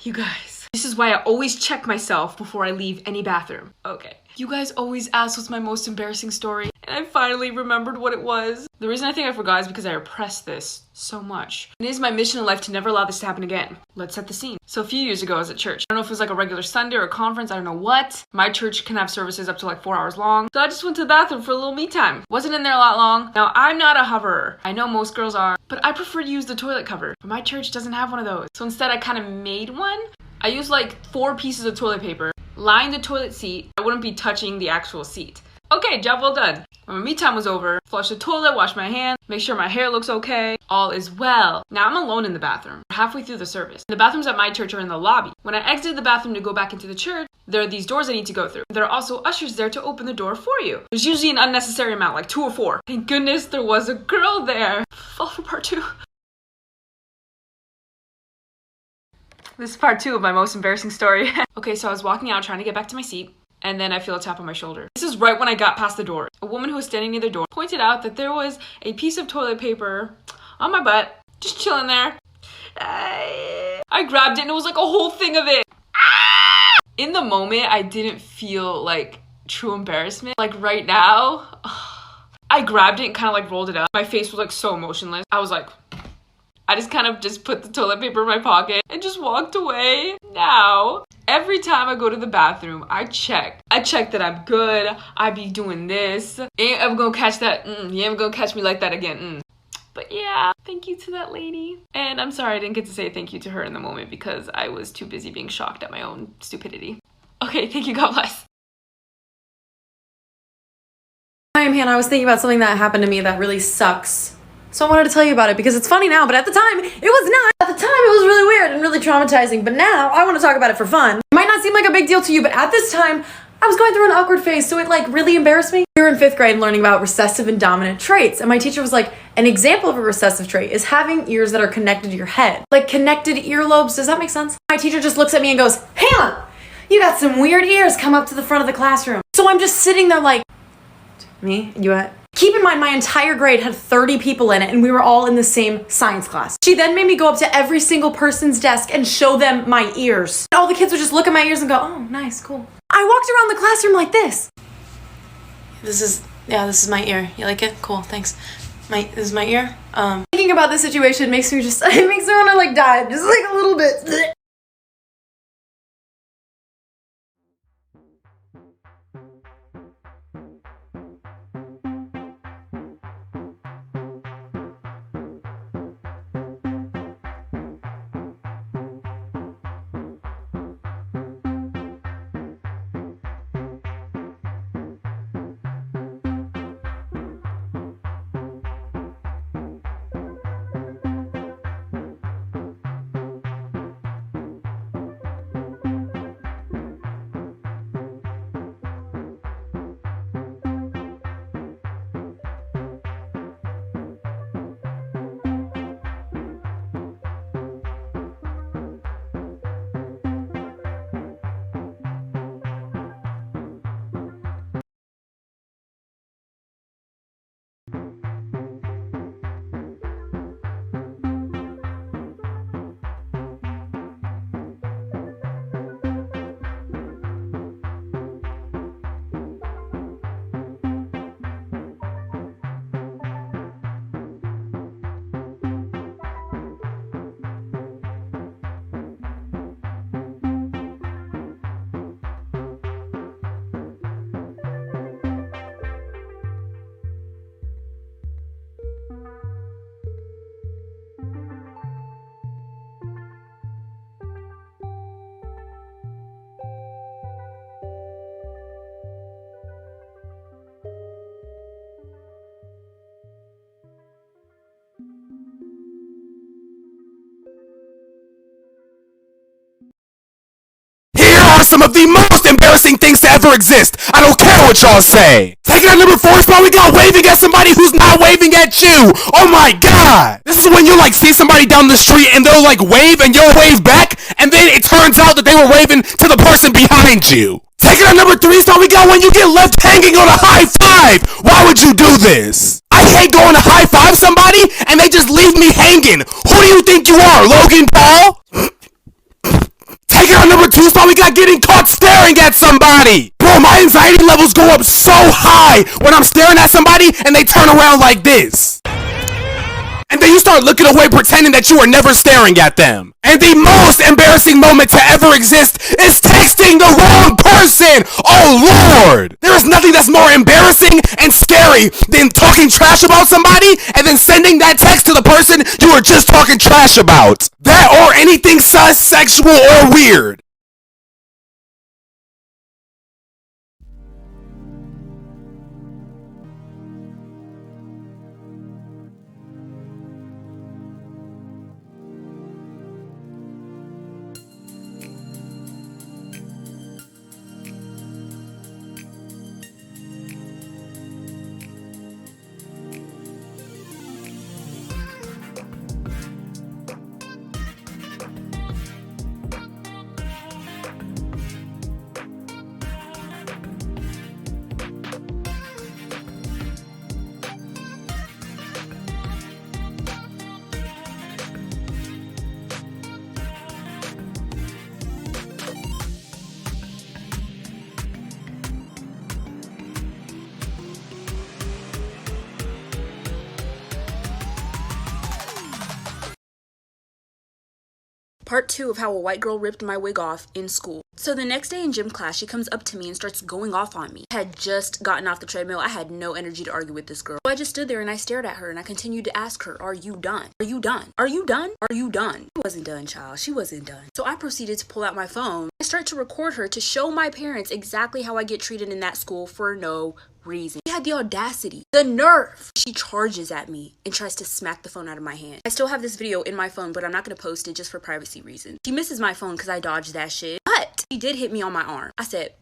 You guys, this is why I always check myself before I leave any bathroom. Okay. You guys always ask what's my most embarrassing story, and I finally remembered what it was. The reason I think I forgot is because I repressed this so much. It is my mission in life to never allow this to happen again. Let's set the scene. So a few years ago I was at church. I don't know if it was like a regular Sunday or a conference, I don't know what. My church can have services up to like 4 hours long. So I just went to the bathroom for a little me time. Wasn't in there a lot long. Now I'm not a hoverer. I know most girls are, but I prefer to use the toilet cover. But my church doesn't have one of those. So instead I kind of made one. I used like 4 pieces of toilet paper, lined the toilet seat. I wouldn't be touching the actual seat. Okay, job well done. When my me time was over, flush the toilet, wash my hands, make sure my hair looks okay. All is well. Now I'm alone in the bathroom, halfway through the service. The bathrooms at my church are in the lobby. When I exited the bathroom to go back into the church, there are these doors I need to go through. There are also ushers there to open the door for you. There's usually an unnecessary amount, like 2 or 4. Thank goodness there was a girl there. Fall for part 2. This is part 2 of my most embarrassing story. Okay, so I was walking out trying to get back to my seat, and then I feel a tap on my shoulder. This is right when I got past the door. A woman who was standing near the door pointed out that there was a piece of toilet paper on my butt, just chilling there. I grabbed it and it was like a whole thing of it. In the moment, I didn't feel like true embarrassment. Like right now, I grabbed it and kind of like rolled it up. My face was like so emotionless. I was like, I just kind of just put the toilet paper in my pocket and just walked away. Now, every time I go to the bathroom, I check that I'm good. I be doing this. Ain't ever gonna catch that. You ain't gonna catch me like that again. But yeah, thank you to that lady. And I'm sorry I didn't get to say thank you to her in the moment because I was too busy being shocked at my own stupidity. Okay, thank you, God bless. Hi, I'm Hannah. I was thinking about something that happened to me that really sucks. So I wanted to tell you about it because it's funny now, but at the time, it was not. At the time, it was really weird and really traumatizing, but now I want to talk about it for fun. It might not seem like a big deal to you, but at this time, I was going through an awkward phase, so it like really embarrassed me. We were in 5th grade learning about recessive and dominant traits, and my teacher was like, an example of a recessive trait is having ears that are connected to your head. Like connected earlobes, does that make sense? My teacher just looks at me and goes, Hannah, you got some weird ears, come up to the front of the classroom. So I'm just sitting there like, me? You at? Keep in mind, my entire grade had 30 people in it, and we were all in the same science class. She then made me go up to every single person's desk and show them my ears. All the kids would just look at my ears and go, oh, nice, cool. I walked around the classroom like this. This is my ear. You like it? Cool, thanks. This is my ear. Thinking about this situation makes me just, it makes me want to like die, just like a little bit. Some of the most embarrassing things to ever exist. I don't care what y'all say. Taking at number 4 spot, we got waving at somebody who's not waving at you. Oh my god. This is when you like see somebody down the street and they'll like wave and you'll wave back, and then it turns out that they were waving to the person behind you. Taking at number 3 spot, we got when you get left hanging on a high five. Why would you do this? I hate going to high five somebody and they just leave me hanging. Who do you think you are, Logan Paul? excuse why we got getting caught staring at somebody. Bro, my anxiety levels go up so high when I'm staring at somebody and they turn around like this. And then you start looking away pretending that you are never staring at them. And the most embarrassing moment to ever exist is texting the wrong person. Oh Lord! There is nothing that's more embarrassing and scary than talking trash about somebody and then sending that text to the person you were just talking trash about. That or anything sus, sexual, or weird. Part 2 of how a white girl ripped my wig off in school. So the next day in gym class, she comes up to me and starts going off on me. I had just gotten off the treadmill. I had no energy to argue with this girl. So I just stood there and I stared at her and I continued to ask her, are you done? Are you done? Are you done? Are you done? She wasn't done, child. She wasn't done. So I proceeded to pull out my phone. I start to record her to show my parents exactly how I get treated in that school for no reason. She had the audacity, the nerve. She charges at me and tries to smack the phone out of my hand. I still have this video in my phone, but I'm not going to post it just for privacy reasons. She misses my phone because I dodged that shit, but she did hit me on my arm. I said,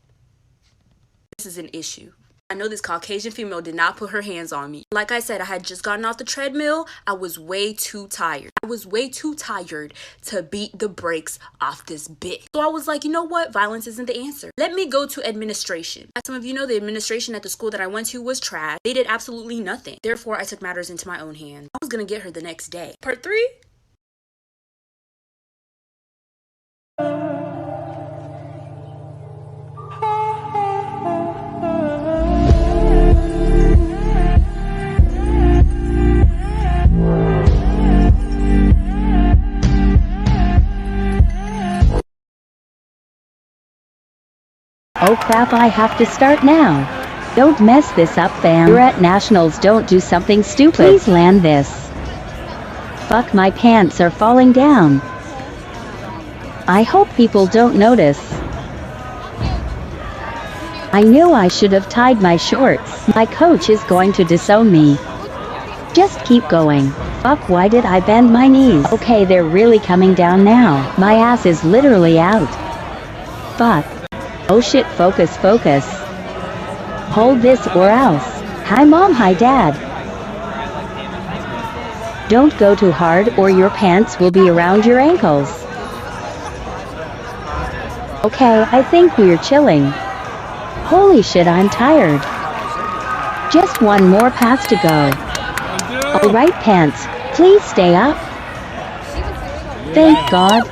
this is an issue. I know this Caucasian female did not put her hands on me. Like I said, I had just gotten off the treadmill. I was way too tired. I was way too tired to beat the brakes off this bitch. So I was like, you know what? Violence isn't the answer. Let me go to administration. As some of you know, the administration at the school that I went to was trash. They did absolutely nothing. Therefore, I took matters into my own hands. I was gonna get her the next day. Part 3? Oh crap, I have to start now. Don't mess this up, fam. You're at nationals, don't do something stupid. Please land this. Fuck, my pants are falling down. I hope people don't notice. I knew I should have tied my shorts. My coach is going to disown me. Just keep going. Fuck, why did I bend my knees? Okay, they're really coming down now. My ass is literally out. Fuck. Oh shit, focus, focus. Hold this or else. Hi mom, hi dad. Don't go too hard or your pants will be around your ankles. Okay, I think we're chilling. Holy shit, I'm tired. Just one more pass to go. Alright pants, please stay up. Thank God.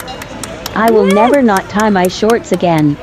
I will never not tie my shorts again.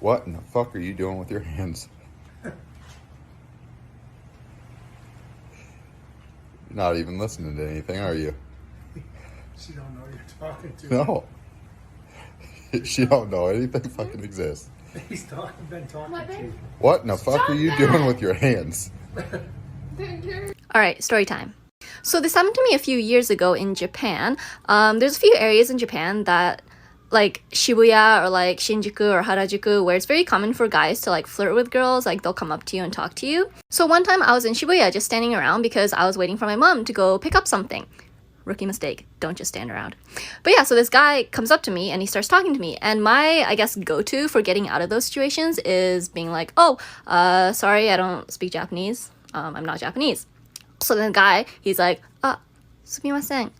What in the fuck are you doing with your hands? Not even listening to anything, are you? She don't know you're talking to. No. She don't know anything fucking exists. He's been talking to you. What in the fuck are you doing with your hands? Alright, story time. So this happened to me a few years ago in Japan. There's a few areas in Japan that like Shibuya or like Shinjuku or Harajuku where it's very common for guys to like flirt with girls, like they'll come up to you and talk to you. So one time I was in Shibuya just standing around because I was waiting for my mom to go pick up something. Rookie mistake. Don't just stand around. But yeah, so this guy comes up to me and he starts talking to me. And my, I guess, go-to for getting out of those situations is being like, oh, sorry, I don't speak Japanese. I'm not Japanese. So then the guy, he's like, sumimasen,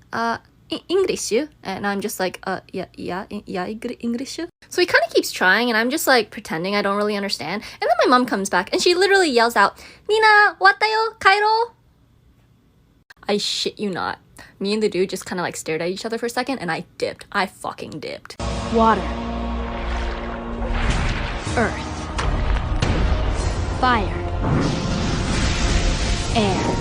English? And I'm just like, yeah, English? So he kind of keeps trying and I'm just like pretending I don't really understand. And then my mom comes back and she literally yells out, Nina, watayo, kairo? I shit you not. Me and the dude just kind of like stared at each other for a second and I dipped. I fucking dipped. Water. Earth. Fire. Air.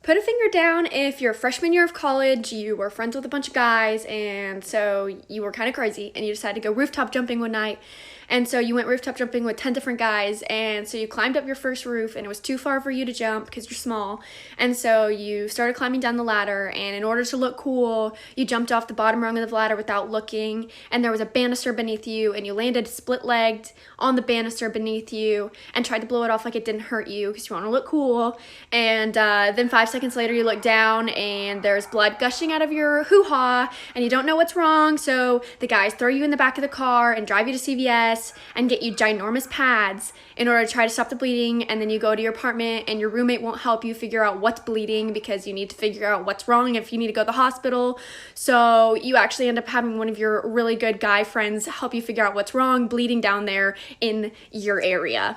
Put a finger down if your freshman year of college, you were friends with a bunch of guys, and so you were kind of crazy, and you decided to go rooftop jumping one night, and so you went rooftop jumping with 10 different guys, and so you climbed up your first roof, and it was too far for you to jump because you're small, and so you started climbing down the ladder, and in order to look cool, you jumped off the bottom rung of the ladder without looking, and there was a banister beneath you, and you landed split-legged on the banister beneath you, and tried to blow it off like it didn't hurt you because you want to look cool, and then 5 seconds later you look down, and there's blood gushing out of your hoo-ha, and you don't know what's wrong, so the guys throw you in the back of the car and drive you to CVS, and get you ginormous pads in order to try to stop the bleeding, and then you go to your apartment and your roommate won't help you figure out what's bleeding because you need to figure out what's wrong if you need to go to the hospital. So you actually end up having one of your really good guy friends help you figure out what's wrong bleeding down there in your area.